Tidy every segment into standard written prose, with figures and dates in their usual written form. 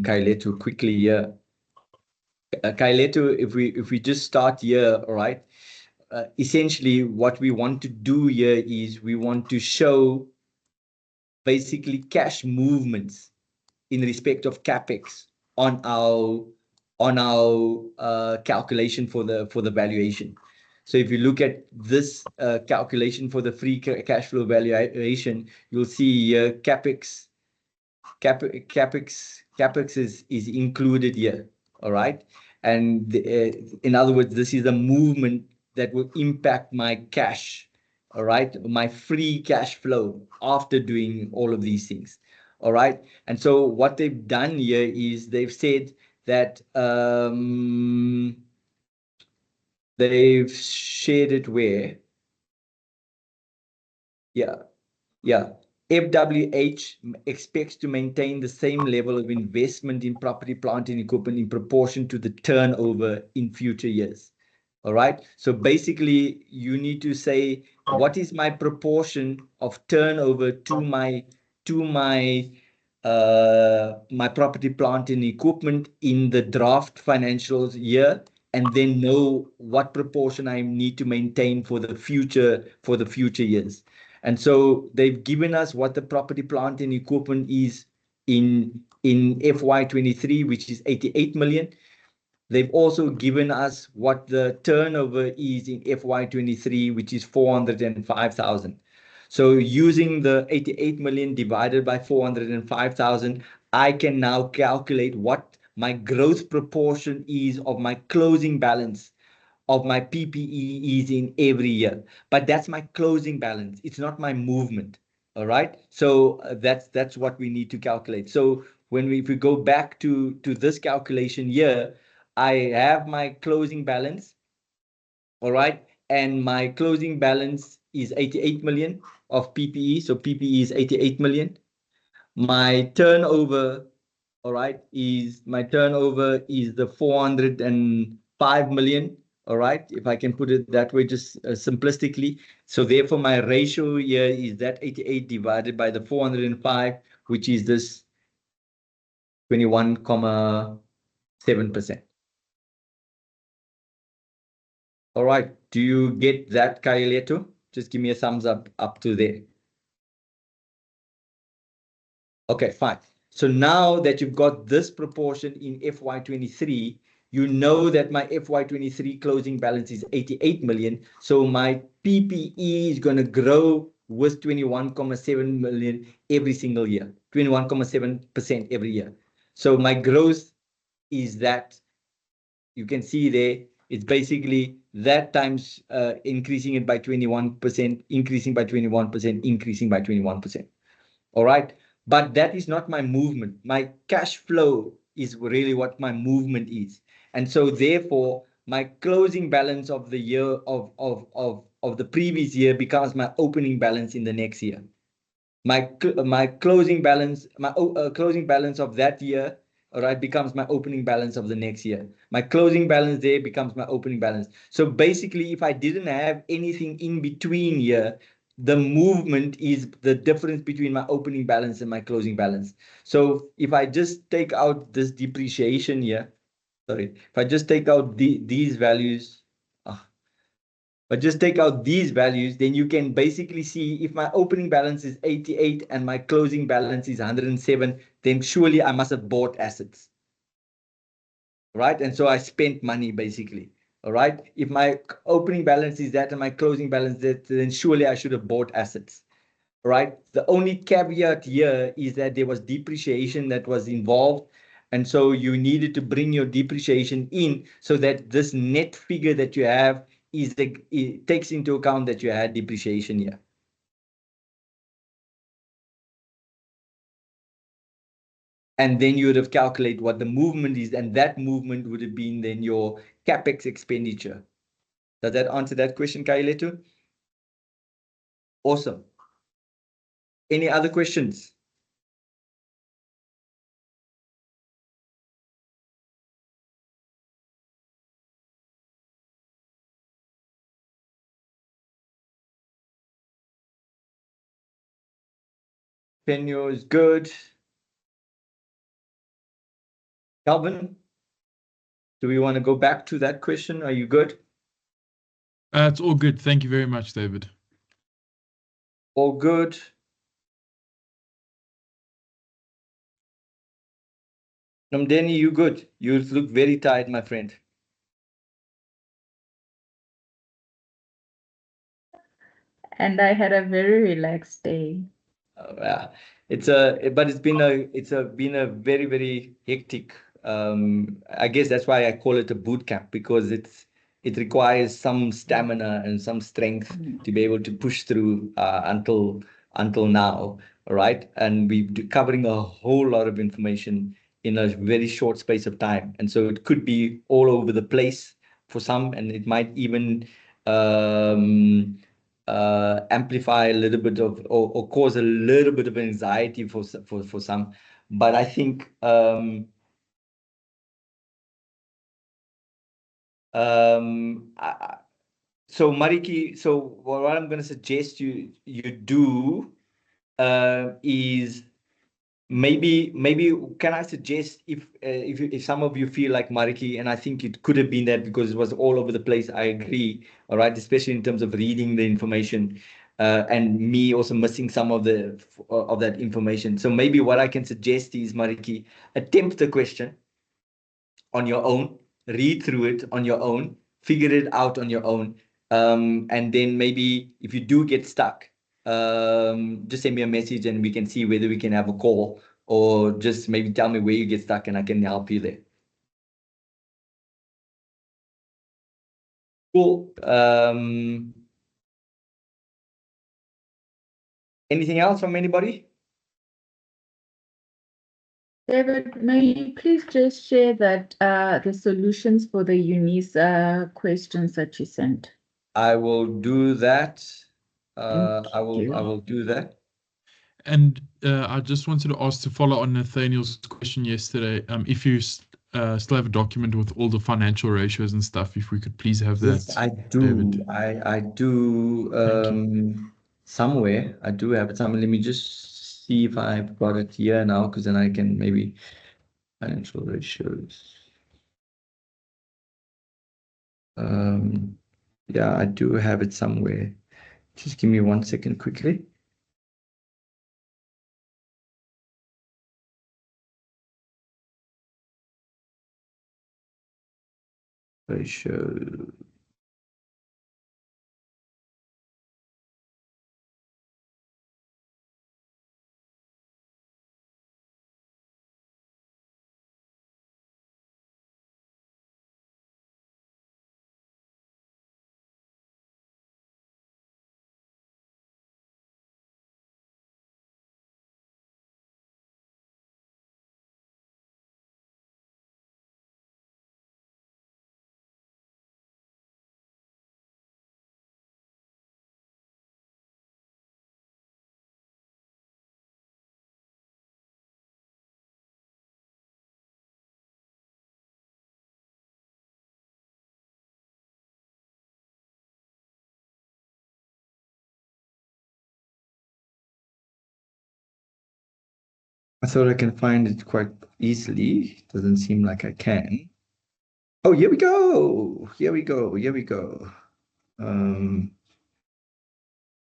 Kailetu quickly here. Kailetu, if we just start here, all right. Essentially, what we want to do here is we want to show basically cash movements in respect of CAPEX on our calculation for the valuation. So if you look at this calculation for the free cash flow valuation, you'll see here CAPEX is included here. All right. And in other words, this is a movement that will impact my cash. All right. My free cash flow after doing all of these things. All right. And so what they've done here is they've said that they've shared it where. Yeah. FWH expects to maintain the same level of investment in property, plant, and equipment in proportion to the turnover in future years. All right. So basically, you need to say, what is my proportion of turnover to my my property, plant, and equipment in the draft financials year, and then know what proportion I need to maintain for the future years. And so they've given us what the property, plant, and equipment is in FY23, which is 88 million. They've also given us what the turnover is in FY23, which is 405,000. So using the 88 million divided by 405,000, I can now calculate what my growth proportion is of my closing balance of my PPE is in every year. But that's my closing balance. It's not my movement. All right. So that's what we need to calculate. So if we go back to this calculation here, I have my closing balance. All right. And my closing balance is 88 million of PPE. So PPE is 88 million. My turnover, all right, is the 405 million. All right, if I can put it that way, just simplistically. So therefore, my ratio here is that 88 divided by the 405, which is this 21.7%. All right, do you get that, Kaileto? Just give me a thumbs up to there. Okay, fine. So now that you've got this proportion in FY23, you know that my FY23 closing balance is 88 million. So my PPE is going to grow with 21.7 million every single year, 21.7% every year. So my growth is that, you can see there, it's basically that times increasing it by 21%, increasing by 21%, increasing by 21%. All right. But that is not my movement. My cash flow is really what my movement is. And so therefore, my closing balance of the year of the previous year becomes my opening balance in the next year. My closing balance, closing balance of that year, all right, becomes my opening balance of the next year. My closing balance there becomes my opening balance. So basically, if I didn't have anything in between here, the movement is the difference between my opening balance and my closing balance. So if I just take out this depreciation here, sorry, if I just take out these values, but just take out these values, then you can basically see if my opening balance is 88 and my closing balance is 107, then surely I must have bought assets. Right? And so I spent money basically. All right. If my opening balance is that and my closing balance is that, then surely I should have bought assets. Right? The only caveat here is that there was depreciation that was involved. And so you needed to bring your depreciation in so that this net figure that you have it takes into account that you had depreciation here. And then you would have calculated what the movement is, and that movement would have been then your CAPEX expenditure. Does that answer that question, Kailetu? Awesome. Any other questions? Penyo is good. Calvin, do we want to go back to that question? Are you good? It's all good. Thank you very much, David. All good. Namdeni, you good? You look very tired, my friend. And I had a very relaxed day. Yeah, but been a very, very hectic. I guess that's why I call it a boot camp, because it requires some stamina and some strength to be able to push through until now, right? And we're covering a whole lot of information in a very short space of time, and so it could be all over the place for some, and it might even amplify a little bit of, or cause a little bit of anxiety for some. But I think so Mariki, so what I'm going to suggest you do is maybe can I suggest, if some of you feel like Mariki, and I think it could have been that because it was all over the place. I agree. All right, especially in terms of reading the information, and me also missing some of that information. So maybe what I can suggest is, Mariki, attempt the question on your own, read through it on your own, figure it out on your own. And then maybe if you do get stuck, just send me a message and we can see whether we can have a call, or just maybe tell me where you get stuck and I can help you there. Cool. Anything else from anybody? David, may you please just share that the solutions for the Eunice questions that you sent? I will do that. Thank I you. will do that. And I just wanted to ask, to follow on Nathaniel's question yesterday, if you still have a document with all the financial ratios and stuff, if we could please have Yes, that, I do. David. I do. Thank you. Somewhere I do have it. Somewhere. Let me just see if I've got it here now, because then I can maybe financial ratios. Yeah, I do have it somewhere. Just give me 1 second quickly. Ratio. I thought I can find it quite easily. Doesn't seem like I can. Oh, here we go. Here we go. Here we go. Um,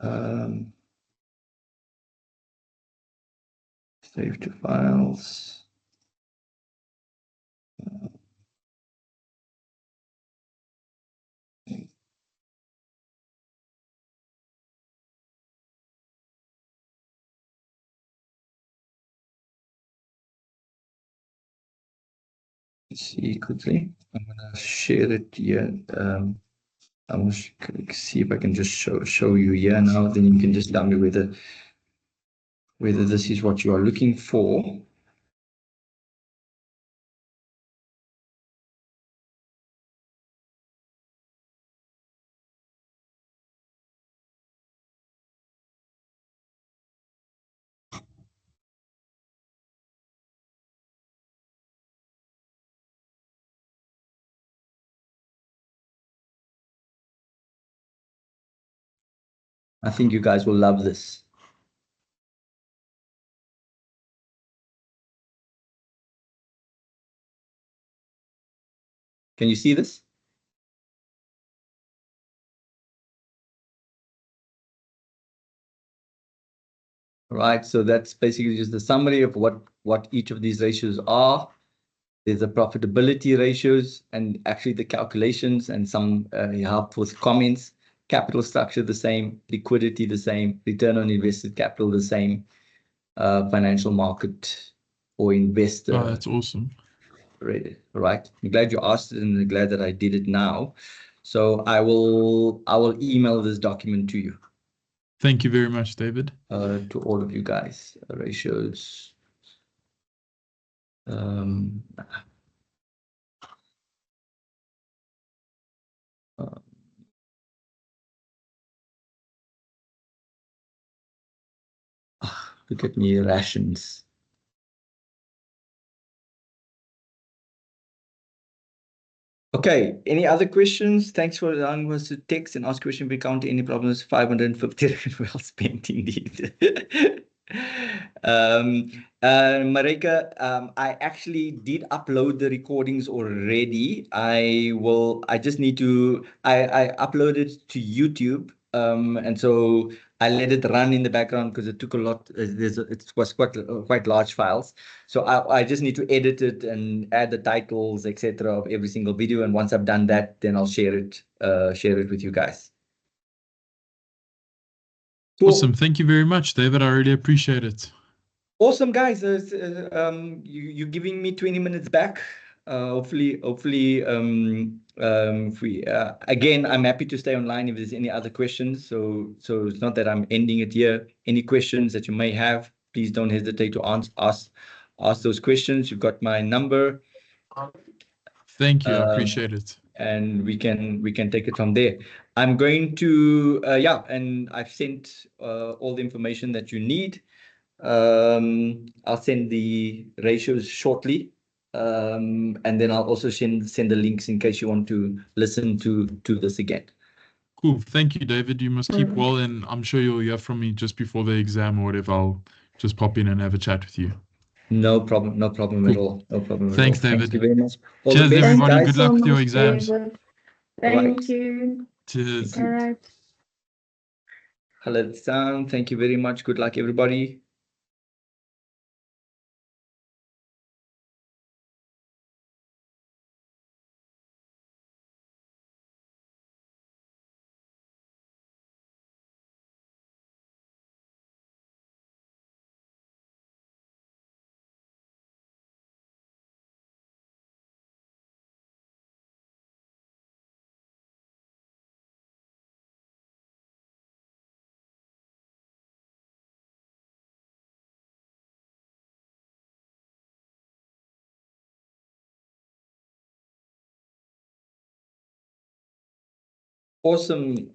um, Save to files. Let's see quickly. I'm gonna share it here. I'm gonna see if I can just show you here now. Then you can just tell me whether this is what you are looking for. I think you guys will love this. Can you see this? Right, so that's basically just the summary of what each of these ratios are. There's the profitability ratios and actually the calculations and some help with comments. Capital structure the same, liquidity the same, return on invested capital the same, financial market or investor. Oh, that's awesome. Right. I'm glad you asked it and I'm glad that I did it now. So I will email this document to you. Thank you very much, David. To all of you guys. Ratios. Look at me, rations. Okay, any other questions? Thanks for allowing us to text and ask question. We count any problems. 550 well spent indeed. Marika, I actually did upload the recordings already. I just need to, I uploaded to YouTube. And so I let it run in the background because it took a lot. It was quite large files. So I just need to edit it and add the titles, etc. of every single video. And once I've done that, then I'll share it with you guys. Cool. Awesome. Thank you very much, David. I really appreciate it. Awesome, guys. You're giving me 20 minutes back. Hopefully, if we again, I'm happy to stay online if there's any other questions. So it's not that I'm ending it here. Any questions that you may have, please don't hesitate to ask those questions. You've got my number. Thank you. I appreciate it. And we can take it from there. I'm going to and I've sent all the information that you need. I'll send the ratios shortly, and then I'll also send the links in case you want to listen to this again. Cool. Thank you, David. You must keep well, and I'm sure you'll hear from me just before the exam or whatever. I'll just pop in and have a chat with you. No problem. No problem at all. No problem. Thanks, at all. David. Thank you very much. All Cheers, the best, everybody. guys. Good luck with your exams. David. Right. Thank you. Cheers. All right. Hello, thank you very much. Good luck, everybody. Awesome.